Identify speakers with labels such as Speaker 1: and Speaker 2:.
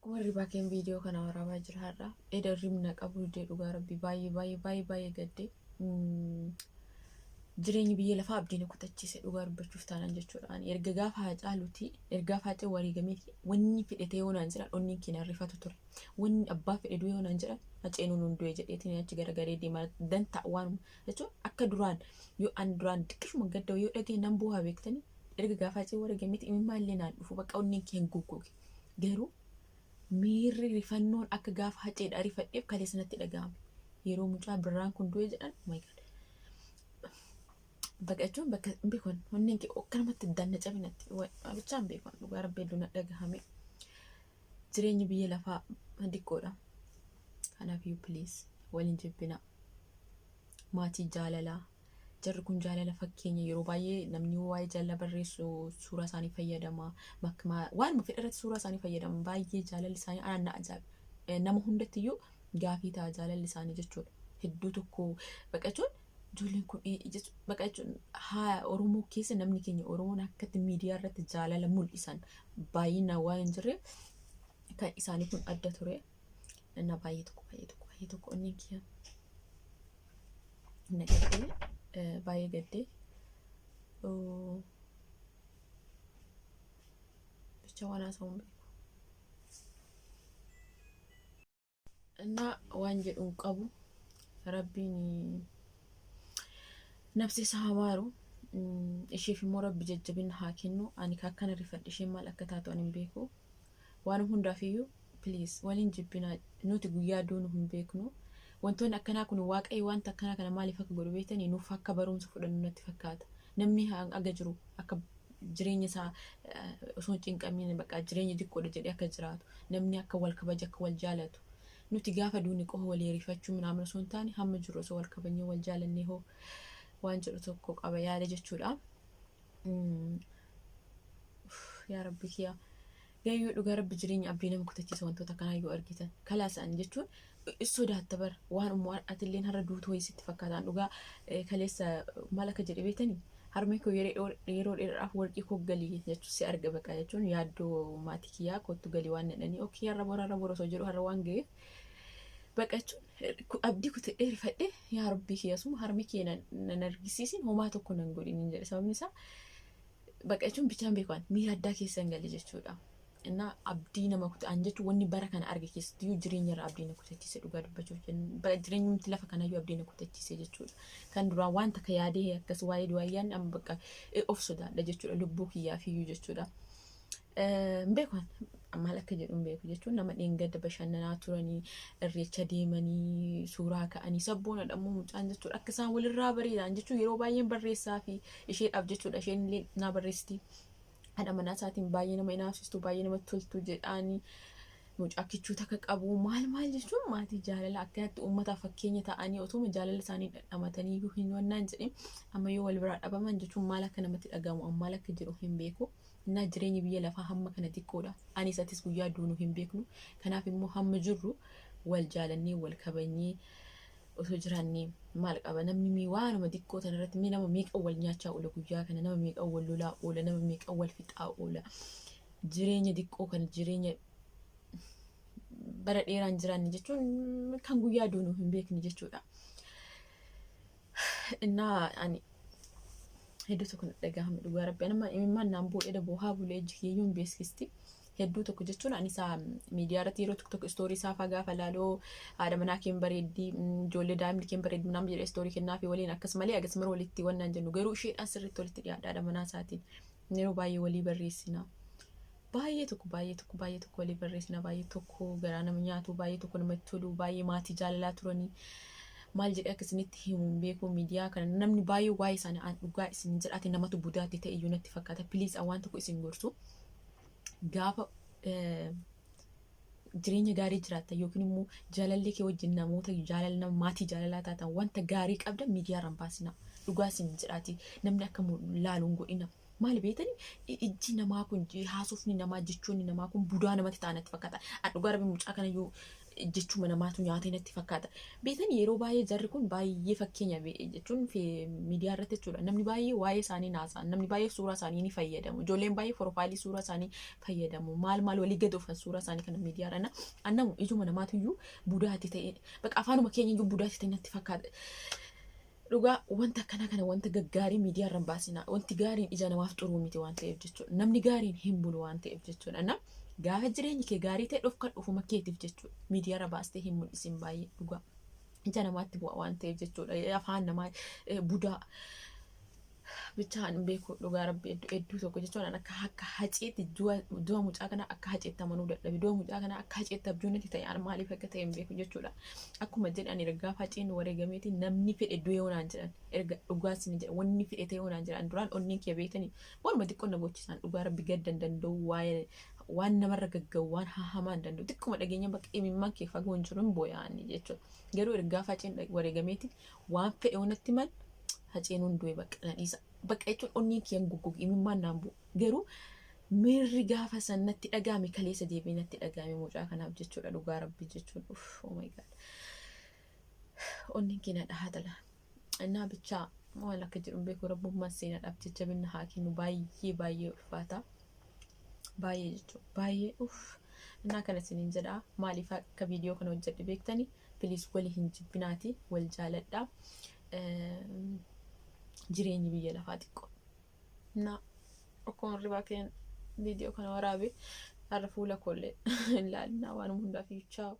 Speaker 1: Akkuma ribaakeen viidiyoo kana waraabaa jira har'a eda rimna qabu dee dhugaa rabbi baay'ee gaddee jireenyi biyya lafaa abdiin kutachiise dhugaa dubbachuuf taanaan jechuudha. Erga gaafa Hacaaluuti erga Haacee wareegameeti wanni fedhetee yoonaan jira onni keenya rifatu ture. Wanni abbaa fedhe du'e yoonaan jira Haceenuun hundu'e jedheetiin achi garagaree deemaa danta'a waan jechuun akka duraan yoo an duraan xiqqishuma gadda yoo dhagee nan bu'aa beektanii erga gaafa Haacee wareegameeti imimmaa illee naan dhufu bakka onni keenya goggoge garuu miirri rifannoon akka gaafa Haceedha rifadheef kalee sanatti dhaga'ame yeroo mucaa birraan kun du'e jedhan my god baqachuun bakka beekon onneen kee akkanumatti danna cabinatti bichaan beekon dhugaa rabbi hedduu na dhagahame jireenyi biyya lafaa diqqoodha kanaaf you please waliin jibbina maatii jaalalaa jarri kun jaalala fakkeenya yeroo baay'ee namni waa'ee jaalala barreessu suuraa isaanii fayyadama waan fedharratti suuraa isaanii fayyadama baay'ee jaalalli isaanii anaan ajaa'iba nama hundattiyyuu gaafii ta'a jaalalli isaanii jechuudha hedduu tokko baqachuun ijoolleen kun baqachuun haa Oromoo keessa namni keenya Oromoon akkatti miidiyaa irratti jaalala mul'isan baay'inaan waan hin jirreef kan isaanii kun adda ture na baay'ee tokko onneen kiyya baay'ee gaddee bicha waan haasa'uun beeku እና waan jedhuun qabu rabbiin nafsi isaa habaaru isheef immoo rabbi jajjabina haa kennu ani akkana rifadhe isheen maal akka taatu ani hin beeku waan hundaafiyyuu please waliin jibbinaa nuti guyyaa duunu hin beeknu wantoonni akkanaa kun waaqayyo wanta akkanaa kana maaliif akka godhu beektanii nuuf akka barumsa fudhannu natti fakkaata namni aga jiru akka jireenya isaa osoo hin cinqamiin bakka jireenya diqqoodha jedhee akka jiraatu namni akka wal kabaja akka wal jaalatu nuti gaafa duuni qofa walii rifachuu minaamin osoo hin taane hamma jiru osoo wal kabajnee wal jaalannee hoo waan jedhu tokko qaba yaada jechuudha. Yaa rabbi kiyya gayyoo dhugaa rabbi jireenya abdii nama kutachiisa wantoota kanaa yoo argitan kalaasaan jechuun sodaatta bara waan ummoo atilleen har'a duutu wayisitti fakkaataan dhugaa kaleessa maal akka jedhe beektanii harmee koo yeroo dheeraadhaaf warqii koo galii jechuun si arga baqa jechuun yaaddoo maatii kiyyaa kottu galii waan jedhanii ookii har'a bora osoo jedhu har'a waan ga'eef baqachuun abdii kutadhee rifadhee yaa rabbii kiyyasuma harmi kee nan argisiisin homaa tokko nan godhin jedhe sababni isaa baqachuun bichaan beekan miira addaa keessa hin galle jechuudha. Innaa abdii nama kutaan jechuun wanni bara kana arge keessatti jireenya irraa abdii na kutachiise dhugaa dubbachuuf jireenyumti lafa kanayyuu abdii na kutachiise jechuudha. Kan duraan waan takka yaadee akkas waa'ee du'aayyaan amma bakka of sodaadha jechuudha lubbuu kiyyaafiyyuu jechuudha. Beekan maal akka jedhu beeku jechuun nama dheengadda bashannanaa turanii irreecha deemanii suuraa ka'anii sabboona dhammoo mucaan jechuudha akka isaan walirraa bareedan jechuun yeroo baay'een barreessaa fi isheedhaaf jechuudha isheen illee naa barreessiti haadha manaa isaatiin baay'ee nama inaafsistu baay'ee namatti toltu jedhaanii mucaa kichuu takka qabu maal jechuun maatii jaalala akkanatti uummataaf fakkeenya ta'anii otuma jaalala isaanii dhadhamatanii hin wannaan jedhin amma yoo wal biraa dhabaman jechuun maal akka namatti dhagamu amma maal akka jedhu hin beeku. Innaa jireenya biyya lafaa hamma kana xiqqoodha. Anis atis guyyaa duunu hin beeknu. Kanaaf immoo hamma jirru wal jaalannee wal kabajnee osoo jiraannee maal qaba namni waanuma xiqqoo tanarratti nama meeqa wal nyaachaa oola guyyaa kana nama meeqa wal lolaa oola nama meeqa wal fixaa oola jireenya xiqqoo kana jireenya bara dheeraan jiraanne jechuun kan guyyaa duunu hin beekne jechuudha. Innaa ani hedduu tokko dhagahame dhugaa rabbi nama imimmaan naan boo'ee boohaa bulee jireeyyuun beeksisti hedduu tokko jechuun ani isaa miidiyaa irratti yeroo tokko istoorii isaa fagaafa laaloo haadha manaa keen bareeddii ijoollee daa'imni keen bareeddii naam jedhee istoorii kennaa fi waliin akkasumalee agasmara walitti wannaan jennu garuu isheedhaan sirriitti walitti dhiyaadha haadha manaa isaatiin yeroo baay'ee walii barreessina baay'ee tokko walii barreessina baay'ee tokko garaa nama nyaatu baay'ee tokko namatti tolu baay'ee maatii jaalalaa turanii maal jedhee akkasinitti himuun beeku miidiyaa kana namni baay'ee waa'ee isaanii aan dhugaa isin jedhaate namatu budaatti ta'e iyyuu natti fakkaata piliis waan tokko isin gorsu gaafa jireenya gaarii jiraata yookiin immoo jaalallee kee wajjin namoota jaalala nama maatii jaalalaa taatan wanta gaarii qabda miidiyaa irraan baasina dhugaa isin jedhaati namni akka laaluun godhina maal beetanii ijji namaa kun haasofni namaa jechuun namaa kun budaa namatti ta'anatti fakkaata dhugaa rabbi mucaa kana yoo jechuma namaatu nyaatee natti fakkaata. Beektan yeroo baay'ee jarri kun baay'ee fakkeenya jechuun miidiyaa irratti jechuudha. Namni baay'ee waa'ee isaanii naasa'an, namni baay'ee suuraa isaanii ni fayyadamu. Ijoolleen baay'ee profaayilii suuraa isaanii fayyadamu. Maal walii gad oofan suuraa isaanii kana miidiyaa irra. Annamu ijuma namaatu iyyuu budaati ta'e bakka afaanuma keenya iyyuu budaati ta'e natti fakkaata. Dhugaa wanta akkana kana wanta gaggaarii miidiyaa irra hin baasina. Wanti gaariin ija namaaf xuruu miti waan ta'eef jechuudha. Namni gaariin hin bulu waan ta'eef jechuudha. Gaafa jireenyi kee gaarii ta'e dhufuma keetiif jechuudha. Miidiyaa irra baastee hin mul'isin baay'ee dhugaa. Ija namaatti bu'a waan ta'eef jechuudha. Afaan namaa budaa. Bichaan beeku dhugaa rabbi hedduu tokko jechuudha. Akka haceetti du'a mucaa kana akka haceetti amanuu dadhabe. Du'a mucaa kana akka haceetti abjuun itti ta'e maaliif akka ta'e hin beeku jechuudha. Akkuma jedhan gaafa haceen wareegameeti namni fedhe du'ee onaan jedhan erga dhugaa isin jedhan wanni fedhe ta'e onaan jedhan duraan onneen kee beektanii waanuma xiqqoo na gochisan dhugaa rabbi gaddan danda'u waan namarra gaggabu waan hamaan danda'u xiqquma dhageenya bakka imimmaan kee fagoo hin jiru hin booya'anii jechuudha. Garuu gaafa haceen wareegameeti waan fedhe onatti mal haceen hundu'e bakka nadhiisa. Bakka jechuun onneen kee gugguug imimmaan naan bu'u. Garuu miirri gaafa sanatti dhagaame kaleessa deebiin natti dhagaame mucaa kanaaf jechuudha dhugaa rabbi jechuun oh my god. Onneen kee na dhahatala. Innaa bichaa waan akka jedhu beeku rabbummaan seenaadhaaf jajjabinna haa kennu baay'ee ulfaata. Baay'ee jechuudha baay'ee innaa kana isiniin jedhaa maaliif akka viidiyoo kana hojjedhe beektanii piliis wali hin jibbinaati wal jaaladhaa. Jireenyi biyya lafaa xiqqoo. Innaa akkuma ribaa keen viidiyoo kana waraabe har'a fuula koollee ilaalinaa waan hundaaf chaawu.